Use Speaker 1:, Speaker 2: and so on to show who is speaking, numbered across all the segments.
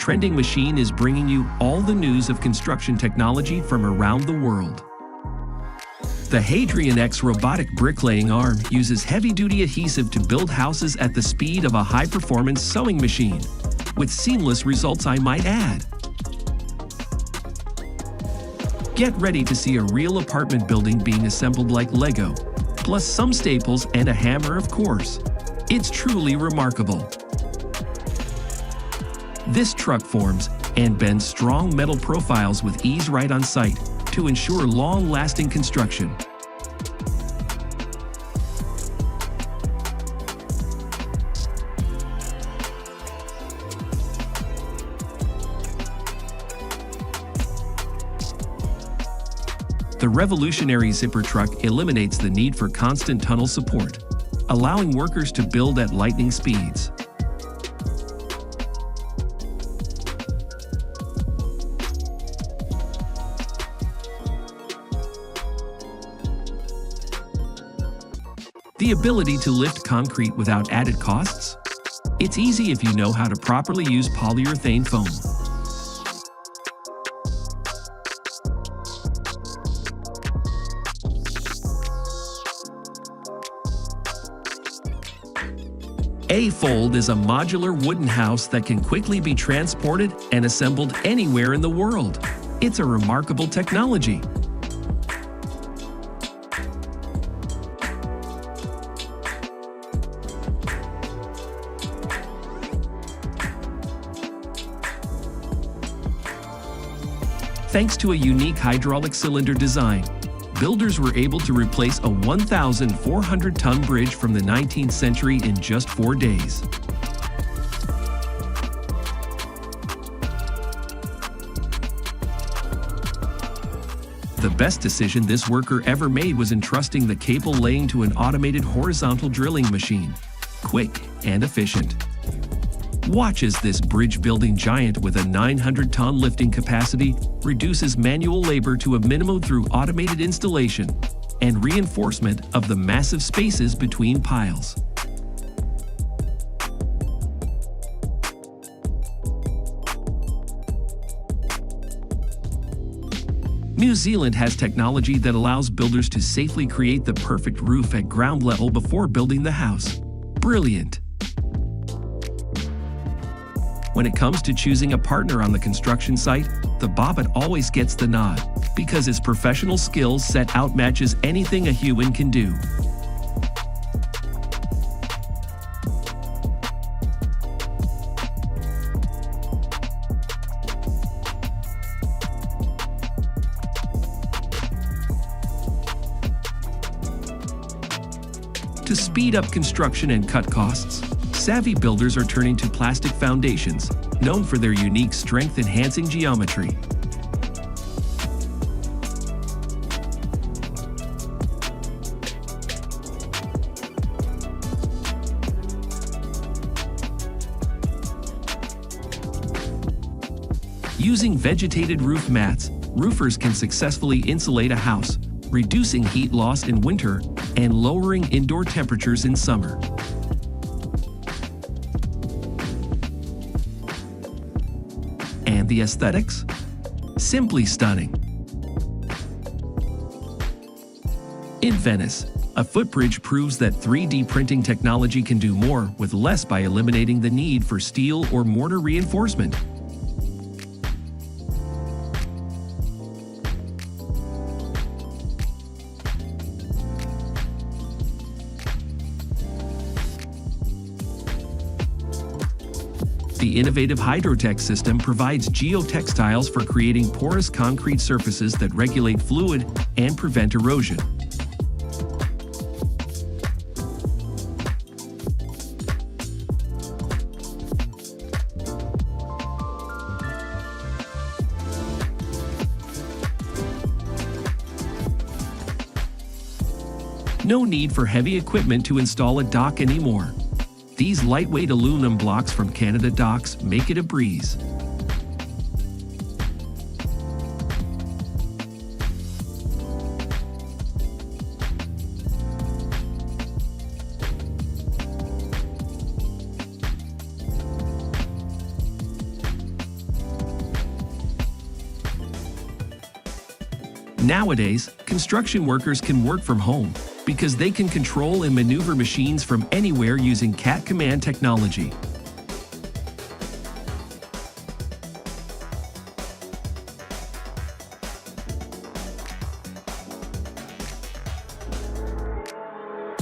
Speaker 1: trending machine is bringing you all the news of construction technology from around the world. The Hadrian X robotic bricklaying arm uses heavy-duty adhesive to build houses at the speed of a high-performance sewing machine, with seamless results, I might add. Get ready to see a real apartment building being assembled like Lego, plus some staples and a hammer, of course. It's truly remarkable. This truck forms and bends strong metal profiles with ease right on site to ensure long-lasting construction. The revolutionary zipper truck eliminates the need for constant tunnel support, allowing workers to build at lightning speeds. The ability to lift concrete without added costs? It's easy if you know how to properly use polyurethane foam. A-Fold is a modular wooden house that can quickly be transported and assembled anywhere in the world. It's a remarkable technology. Thanks to a unique hydraulic cylinder design, builders were able to replace a 1,400-ton bridge from the 19th century in just 4 days. The best decision this worker ever made was entrusting the cable laying to an automated horizontal drilling machine. Quick and efficient. Watch as this bridge-building giant with a 900-ton lifting capacity reduces manual labor to a minimum through automated installation and reinforcement of the massive spaces between piles. New Zealand has technology that allows builders to safely create the perfect roof at ground level before building the house. Brilliant! When it comes to choosing a partner on the construction site, the Bobbitt always gets the nod because his professional skills set outmatches anything a human can do. To speed up construction and cut costs, savvy builders are turning to plastic foundations, known for their unique strength-enhancing geometry. Using vegetated roof mats, roofers can successfully insulate a house, reducing heat loss in winter and lowering indoor temperatures in summer. And the aesthetics? Simply stunning. In Venice, a footbridge proves that 3D printing technology can do more with less by eliminating the need for steel or mortar reinforcement. The innovative Hydrotech system provides geotextiles for creating porous concrete surfaces that regulate fluid and prevent erosion. No need for heavy equipment to install a dock anymore. These lightweight aluminum blocks from Canada Docks make it a breeze. Nowadays, construction workers can work from home because they can control and maneuver machines from anywhere using CAT command technology.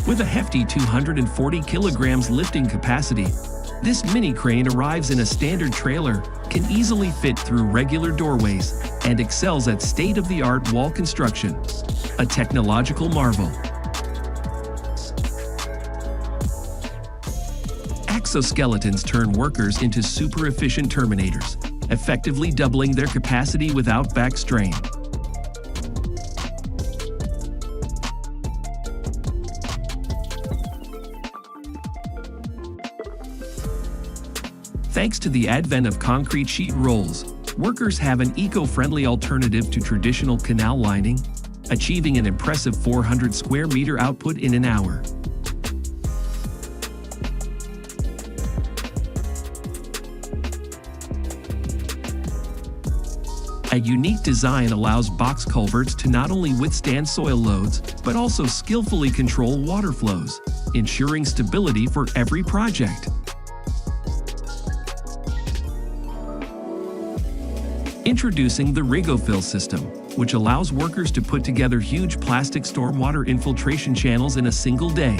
Speaker 1: With a hefty 240 kilograms lifting capacity, this mini crane arrives in a standard trailer, can easily fit through regular doorways, and excels at state-of-the-art wall construction. A technological marvel. Exoskeletons turn workers into super-efficient terminators, effectively doubling their capacity without back strain. Thanks to the advent of concrete sheet rolls, workers have an eco-friendly alternative to traditional canal lining, achieving an impressive 400 square meter output in an hour. A unique design allows box culverts to not only withstand soil loads, but also skillfully control water flows, ensuring stability for every project. Introducing the RigoFill system, which allows workers to put together huge plastic stormwater infiltration channels in a single day.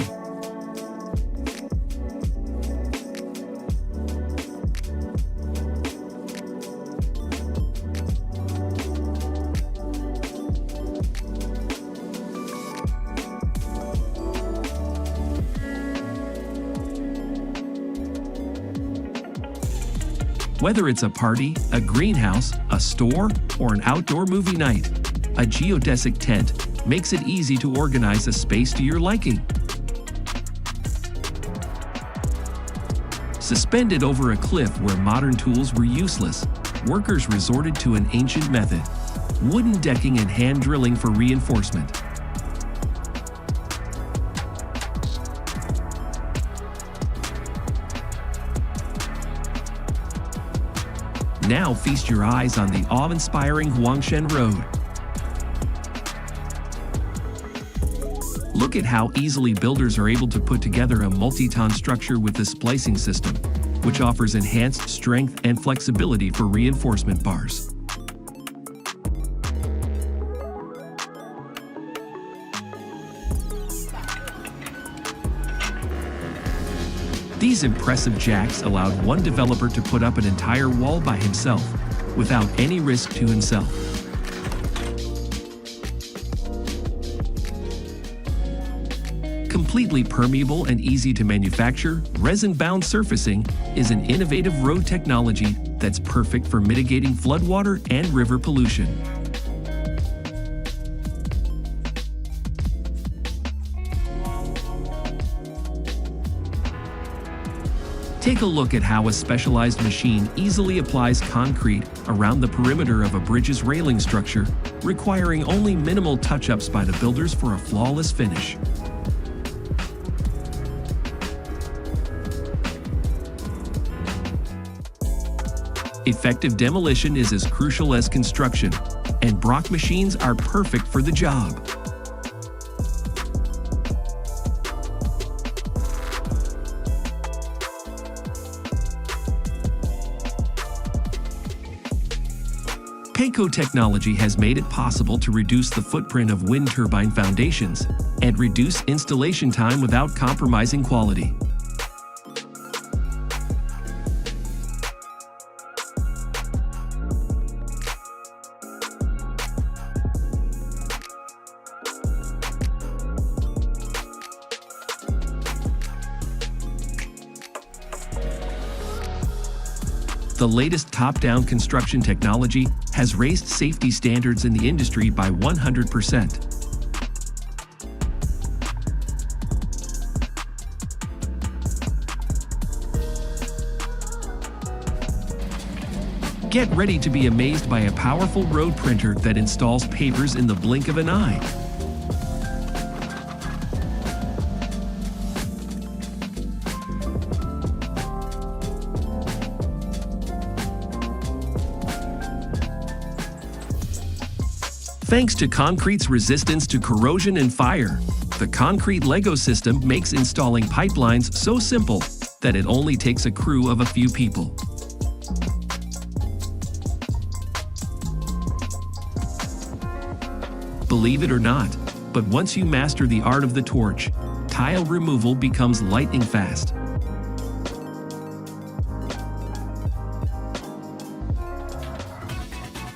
Speaker 1: Whether it's a party, a greenhouse, a store, or an outdoor movie night, a geodesic tent makes it easy to organize a space to your liking. Suspended over a cliff where modern tools were useless, workers resorted to an ancient method: wooden decking and hand drilling for reinforcement. Now feast your eyes on the awe-inspiring Huangshen Road. Look at how easily builders are able to put together a multi-ton structure with this splicing system, which offers enhanced strength and flexibility for reinforcement bars. These impressive jacks allowed one developer to put up an entire wall by himself, without any risk to himself. Completely permeable and easy to manufacture, resin-bound surfacing is an innovative road technology that's perfect for mitigating floodwater and river pollution. Take a look at how a specialized machine easily applies concrete around the perimeter of a bridge's railing structure, requiring only minimal touch-ups by the builders for a flawless finish. Effective demolition is as crucial as construction, and Brock machines are perfect for the job. Payco technology has made it possible to reduce the footprint of wind turbine foundations and reduce installation time without compromising quality. The latest top-down construction technology has raised safety standards in the industry by 100%. Get ready to be amazed by a powerful road printer that installs pavers in the blink of an eye. Thanks to concrete's resistance to corrosion and fire, the concrete Lego system makes installing pipelines so simple that it only takes a crew of a few people. Believe it or not, but once you master the art of the torch, tile removal becomes lightning fast.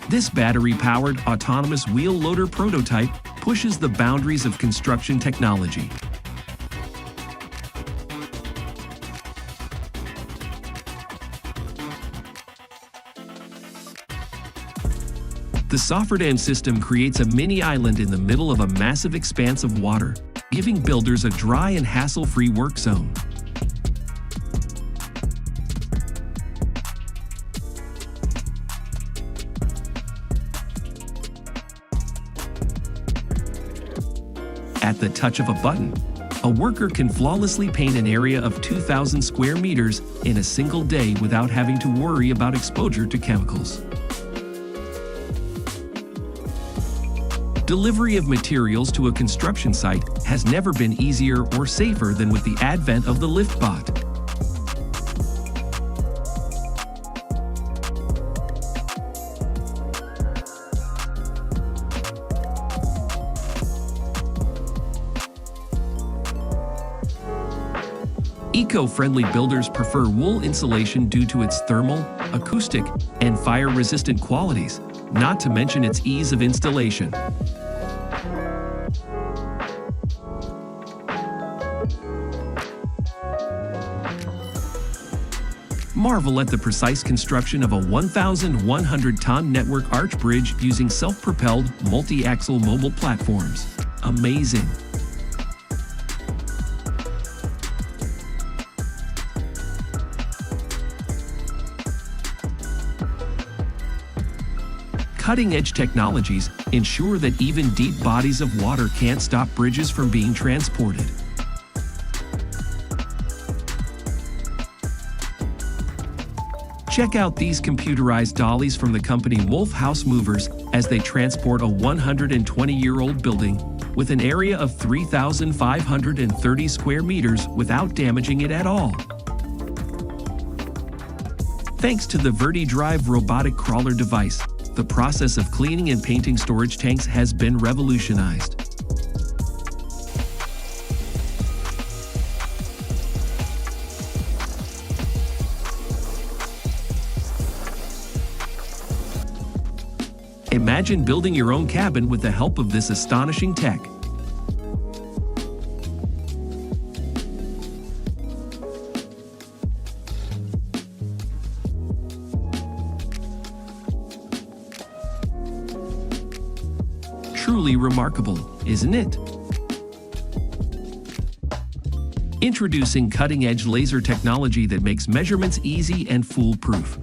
Speaker 1: This battery-powered autonomous wheel loader prototype pushes the boundaries of construction technology. The Sofferdam system creates a mini island in the middle of a massive expanse of water, giving builders a dry and hassle-free work zone. At the touch of a button, a worker can flawlessly paint an area of 2,000 square meters in a single day without having to worry about exposure to chemicals. Delivery of materials to a construction site has never been easier or safer than with the advent of the LiftBot. Eco-friendly builders prefer wool insulation due to its thermal, acoustic, and fire-resistant qualities, not to mention its ease of installation. Marvel at the precise construction of a 1,100-ton network arch bridge using self-propelled, multi-axle mobile platforms. Amazing! Cutting-edge technologies ensure that even deep bodies of water can't stop bridges from being transported. Check out these computerized dollies from the company Wolf House Movers as they transport a 120-year-old building with an area of 3,530 square meters without damaging it at all. Thanks to the VertiDrive robotic crawler device, the process of cleaning and painting storage tanks has been revolutionized. Imagine building your own cabin with the help of this astonishing tech. Truly remarkable, isn't it? Introducing cutting-edge laser technology that makes measurements easy and foolproof.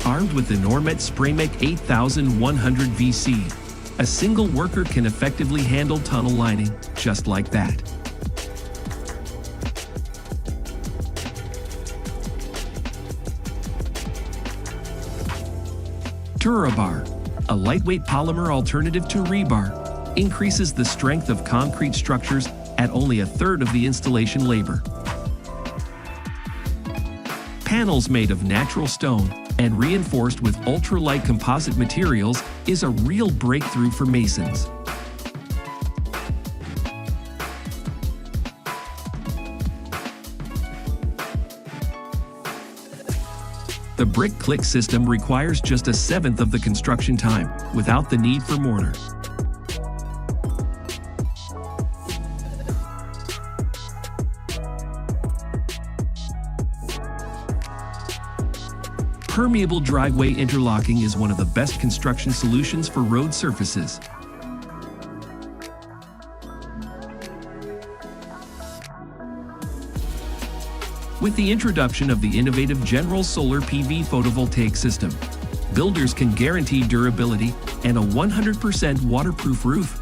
Speaker 1: Armed with the Normet SprayMec 8100 VC, a single worker can effectively handle tunnel lining just like that. DuraBar, a lightweight polymer alternative to rebar, increases the strength of concrete structures at only a third of the installation labor. Panels made of natural stone and reinforced with ultralight composite materials is a real breakthrough for masons. The brick click system requires just 1/7 of the construction time, without the need for mortar. Permeable driveway interlocking is one of the best construction solutions for road surfaces. With the introduction of the innovative General Solar PV photovoltaic system, builders can guarantee durability and a 100% waterproof roof.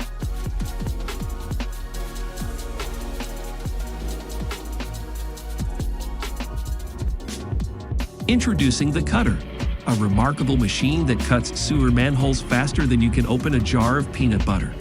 Speaker 1: Introducing the Cutter, a remarkable machine that cuts sewer manholes faster than you can open a jar of peanut butter.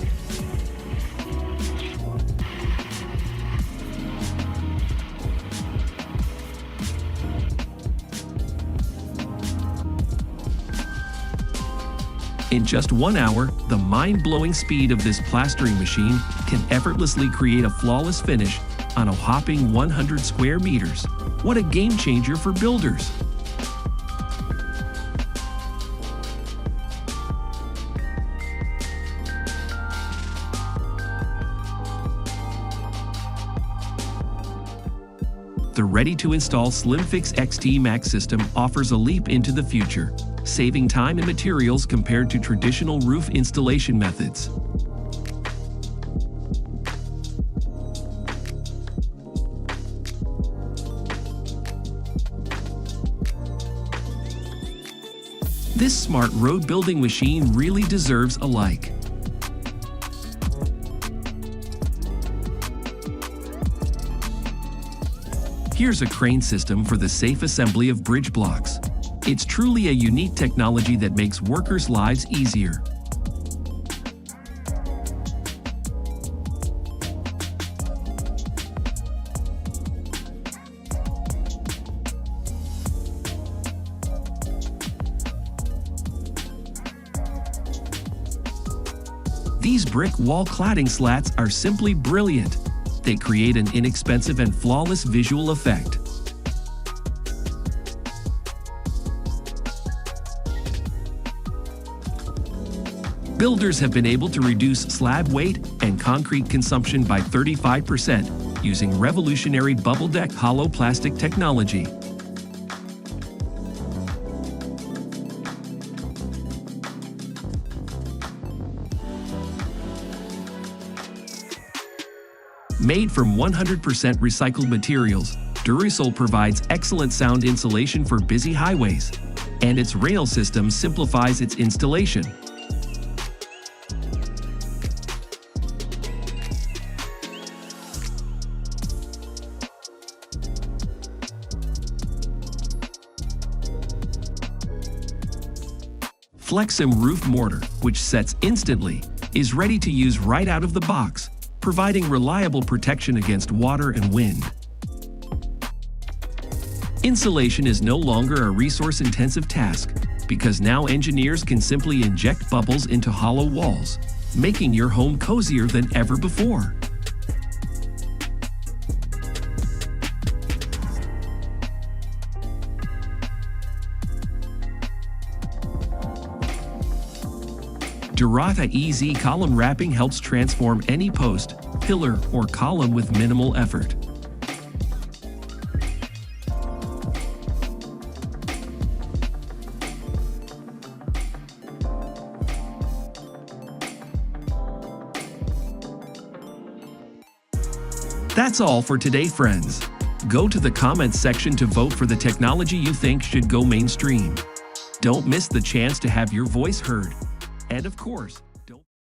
Speaker 1: In just 1 hour, the mind-blowing speed of this plastering machine can effortlessly create a flawless finish on a whopping 100 square meters. What a game changer for builders! The ready-to-install SlimFix XT Max system offers a leap into the future, saving time and materials compared to traditional roof installation methods. This smart road building machine really deserves a like. Here's a crane system for the safe assembly of bridge blocks. It's truly a unique technology that makes workers' lives easier. These brick wall cladding slats are simply brilliant. They create an inexpensive and flawless visual effect. Builders have been able to reduce slab weight and concrete consumption by 35% using revolutionary bubble deck hollow plastic technology. Made from 100% recycled materials, Durisol provides excellent sound insulation for busy highways, and its rail system simplifies its installation. Flexim Roof Mortar, which sets instantly, is ready to use right out of the box, providing reliable protection against water and wind. Insulation is no longer a resource-intensive task because now engineers can simply inject bubbles into hollow walls, making your home cozier than ever before. Durata EZ column wrapping helps transform any post, pillar, or column with minimal effort. That's all for today, friends. Go to the comments section to vote for the technology you think should go mainstream. Don't miss the chance to have your voice heard. And of course,